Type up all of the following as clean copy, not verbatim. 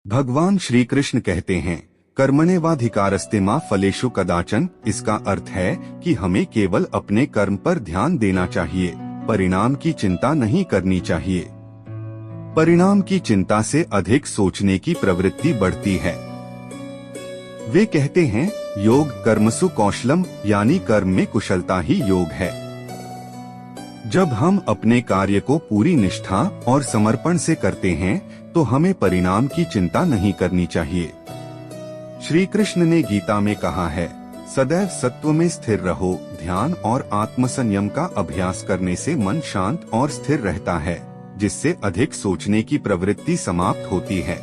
भगवान श्री कृष्ण कहते हैं, कर्मण्येवाधिकारस्ते मा फलेषु कदाचन। इसका अर्थ है कि हमें केवल अपने कर्म पर ध्यान देना चाहिए, परिणाम की चिंता नहीं करनी चाहिए। परिणाम की चिंता से अधिक सोचने की प्रवृत्ति बढ़ती है। वे कहते हैं, योग कर्मसु कौशलम, यानी कर्म में कुशलता ही योग है। जब हम अपने कार्य को पूरी निष्ठा और समर्पण से करते हैं तो हमें परिणाम की चिंता नहीं करनी चाहिए। श्री कृष्ण ने गीता में कहा है, सदैव सत्व में स्थिर रहो। ध्यान और आत्मसंयम का अभ्यास करने से मन शांत और स्थिर रहता है, जिससे अधिक सोचने की प्रवृत्ति समाप्त होती है।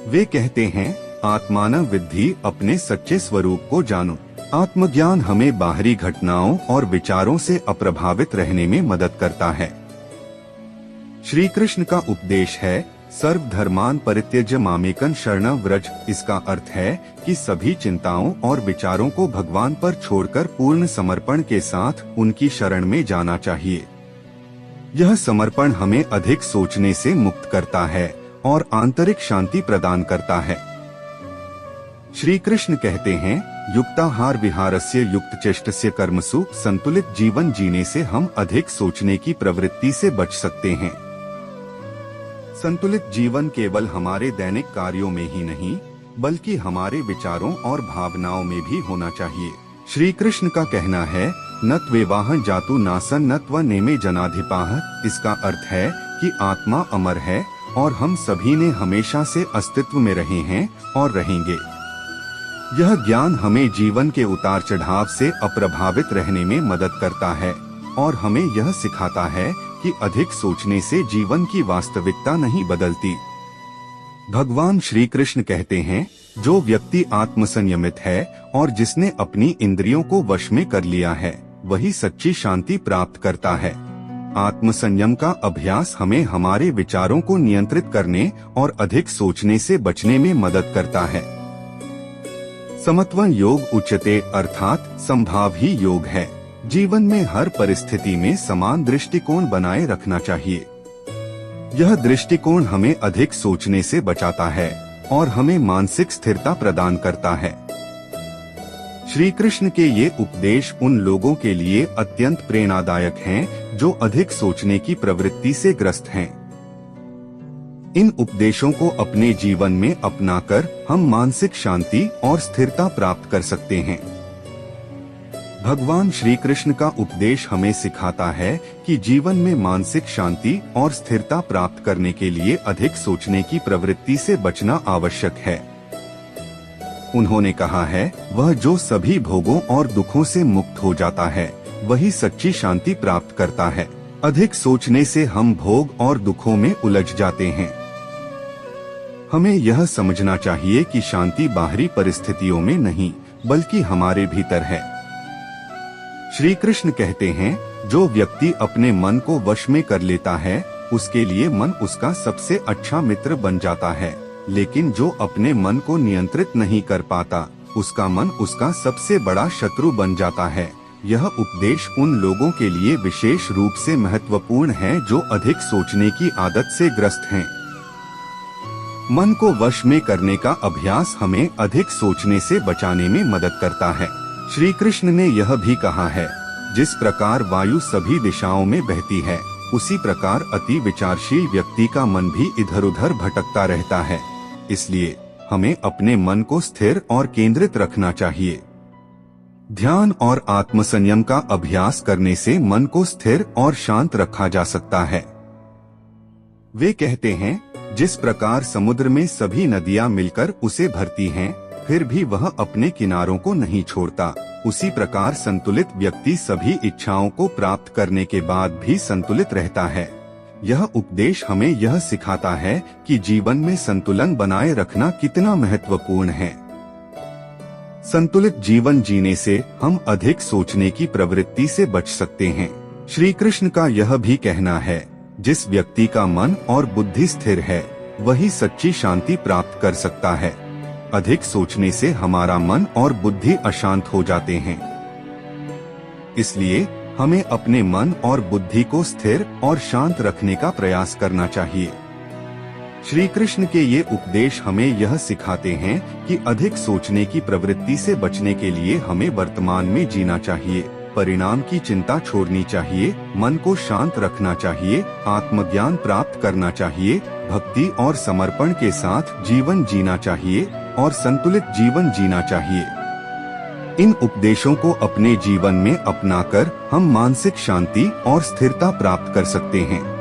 वे कहते हैं, आत्मानं विद्धि, अपने सच्चे स्वरूप को जानो। आत्मज्ञान हमें बाहरी घटनाओं और विचारों से अप्रभावित रहने में मदद करता है। श्री कृष्ण का उपदेश है, सर्वधर्मान् परित्यज्य मामेकं शरणं व्रज। इसका अर्थ है कि सभी चिंताओं और विचारों को भगवान पर छोड़कर पूर्ण समर्पण के साथ उनकी शरण में जाना चाहिए। यह समर्पण हमें अधिक सोचने से मुक्त करता है और आंतरिक शांति प्रदान करता है। श्री कृष्ण कहते हैं, युक्ताहार विहारस्य युक्तचेष्टस्य कर्मसु। संतुलित जीवन जीने से हम अधिक सोचने की प्रवृत्ति से बच सकते हैं। संतुलित जीवन केवल हमारे दैनिक कार्यों में ही नहीं, बल्कि हमारे विचारों और भावनाओं में भी होना चाहिए। श्री कृष्ण का कहना है, न त्वेवाह जातु नासन न त्व नेमे जनाधिपाः। इसका अर्थ है कि आत्मा अमर है और हम सभी ने हमेशा से अस्तित्व में रहे हैं और रहेंगे। यह ज्ञान हमें जीवन के उतार चढ़ाव से अप्रभावित रहने में मदद करता है और हमें यह सिखाता है कि अधिक सोचने से जीवन की वास्तविकता नहीं बदलती। भगवान श्री कृष्ण कहते हैं, जो व्यक्ति आत्मसंयमित है और जिसने अपनी इंद्रियों को वश में कर लिया है, वही सच्ची शांति प्राप्त करता है। आत्मसंयम का अभ्यास हमें हमारे विचारों को नियंत्रित करने और अधिक सोचने से बचने में मदद करता है। समत्वं योग उच्यते, अर्थात समभाव ही योग है। जीवन में हर परिस्थिति में समान दृष्टिकोण बनाए रखना चाहिए। यह दृष्टिकोण हमें अधिक सोचने से बचाता है और हमें मानसिक स्थिरता प्रदान करता है। श्री कृष्ण के ये उपदेश उन लोगों के लिए अत्यंत प्रेरणादायक हैं जो अधिक सोचने की प्रवृत्ति से ग्रस्त हैं। इन उपदेशों को अपने जीवन में अपनाकर हम मानसिक शांति और स्थिरता प्राप्त कर सकते हैं। भगवान श्री कृष्ण का उपदेश हमें सिखाता है कि जीवन में मानसिक शांति और स्थिरता प्राप्त करने के लिए अधिक सोचने की प्रवृत्ति से बचना आवश्यक है। उन्होंने कहा है, वह जो सभी भोगों और दुखों से मुक्त हो जाता है, वही सच्ची शांति प्राप्त करता है। अधिक सोचने से हम भोग और दुखों में उलझ जाते हैं। हमें यह समझना चाहिए कि शांति बाहरी परिस्थितियों में नहीं, बल्कि हमारे भीतर है। श्री कृष्ण कहते हैं, जो व्यक्ति अपने मन को वश में कर लेता है, उसके लिए मन उसका सबसे अच्छा मित्र बन जाता है। लेकिन जो अपने मन को नियंत्रित नहीं कर पाता, उसका मन उसका सबसे बड़ा शत्रु बन जाता है। यह उपदेश उन लोगों के लिए विशेष रूप से महत्वपूर्ण है जो अधिक सोचने की आदत से ग्रस्त हैं। मन को वश में करने का अभ्यास हमें अधिक सोचने से बचाने में मदद करता है। श्री कृष्ण ने यह भी कहा है, जिस प्रकार वायु सभी दिशाओं में बहती है, उसी प्रकार अति विचारशील व्यक्ति का मन भी इधर उधर भटकता रहता है। इसलिए हमें अपने मन को स्थिर और केंद्रित रखना चाहिए। ध्यान और आत्मसंयम का अभ्यास करने से मन को स्थिर और शांत रखा जा सकता है। वे कहते हैं, जिस प्रकार समुद्र में सभी नदियां मिलकर उसे भरती हैं, फिर भी वह अपने किनारों को नहीं छोड़ता, उसी प्रकार संतुलित व्यक्ति सभी इच्छाओं को प्राप्त करने के बाद भी संतुलित रहता है। यह उपदेश हमें यह सिखाता है कि जीवन में संतुलन बनाए रखना कितना महत्वपूर्ण है। संतुलित जीवन जीने से हम अधिक सोचने की प्रवृत्ति से बच सकते हैं। श्री कृष्ण का यह भी कहना है, जिस व्यक्ति का मन और बुद्धि स्थिर है, वही सच्ची शांति प्राप्त कर सकता है। अधिक सोचने से हमारा मन और बुद्धि अशांत हो जाते हैं। इसलिए हमें अपने मन और बुद्धि को स्थिर और शांत रखने का प्रयास करना चाहिए। श्री कृष्ण के ये उपदेश हमें यह सिखाते हैं कि अधिक सोचने की प्रवृत्ति से बचने के लिए हमें वर्तमान में जीना चाहिए, परिणाम की चिंता छोड़नी चाहिए, मन को शांत रखना चाहिए, आत्मज्ञान प्राप्त करना चाहिए, भक्ति और समर्पण के साथ जीवन जीना चाहिए और संतुलित जीवन जीना चाहिए। इन उपदेशों को अपने जीवन में अपनाकर हम मानसिक शांति और स्थिरता प्राप्त कर सकते हैं।